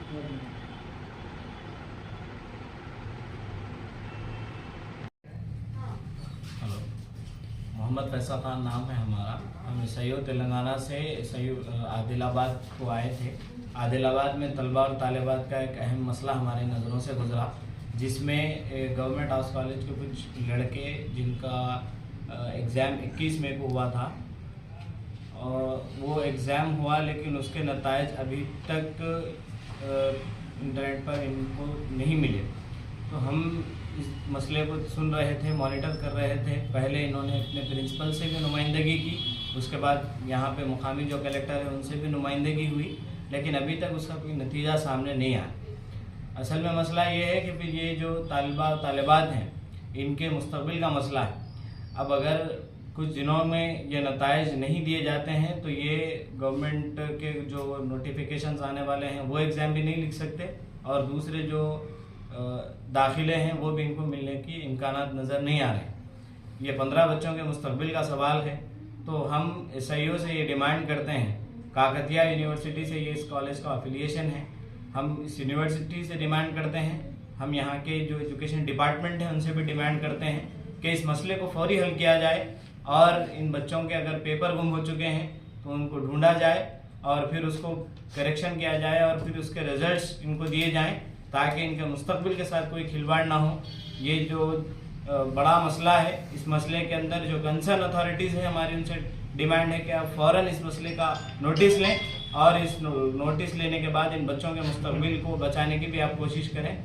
Hello, Mohammad Faisal Khan नाम है हमारा। हम सैयद तेलंगाना से आदिलाबाद को आए थे। आदिलाबाद में तलबा और तालिबात का एक अहम मसला हमारे नज़रों से गुजरा, जिसमें गवर्नमेंट आर्ट्स कॉलेज के कुछ लड़के जिनका एग्ज़ाम 21 मई को हुआ था, और वो एग्ज़ाम हुआ लेकिन उसके नतायज अभी तक इंटरनेट पर इनको नहीं मिले। तो हम इस मसले को सुन रहे थे, मॉनिटर कर रहे थे। पहले इन्होंने अपने प्रिंसिपल से भी नुमाइंदगी की, उसके बाद यहाँ पे मुकामी जो कलेक्टर है उनसे भी नुमाइंदगी हुई, लेकिन अभी तक उसका कोई नतीजा सामने नहीं आया। असल में मसला ये है कि फिर ये जो तालिबा तालिबात हैं, इनके मुस्तकबिल का मसला है। अब अगर कुछ दिनों में ये नताइज नहीं दिए जाते हैं तो ये गवर्नमेंट के जो नोटिफिकेशंस आने वाले हैं वो एग्ज़ाम भी नहीं लिख सकते, और दूसरे जो दाखिले हैं वो भी इनको मिलने की इम्कानात नज़र नहीं आ रहे। ये 15 बच्चों के मुस्तकबिल का सवाल है। तो हम एसआईओ से ये डिमांड करते हैं, काकतिया यूनिवर्सिटी से ये इस कॉलेज का अफिलिएशन है, हम इस यूनिवर्सिटी से डिमांड करते हैं, हम यहाँ के जो एजुकेशन डिपार्टमेंट है उनसे भी डिमांड करते हैं कि इस मसले को फौरी हल किया जाए, और इन बच्चों के अगर पेपर गुम हो चुके हैं तो उनको ढूंढा जाए और फिर उसको करेक्शन किया जाए और फिर उसके रिजल्ट्स इनको दिए जाएं, ताकि इनके मुस्तकबिल के साथ कोई खिलवाड़ ना हो। ये जो बड़ा मसला है, इस मसले के अंदर जो कंसर्न अथॉरिटीज़ है हमारी उनसे डिमांड है कि आप फ़ौरन इस मसले का नोटिस लें, और इस नोटिस लेने के बाद इन बच्चों के मुस्तकबिल को बचाने की भी आप कोशिश करें।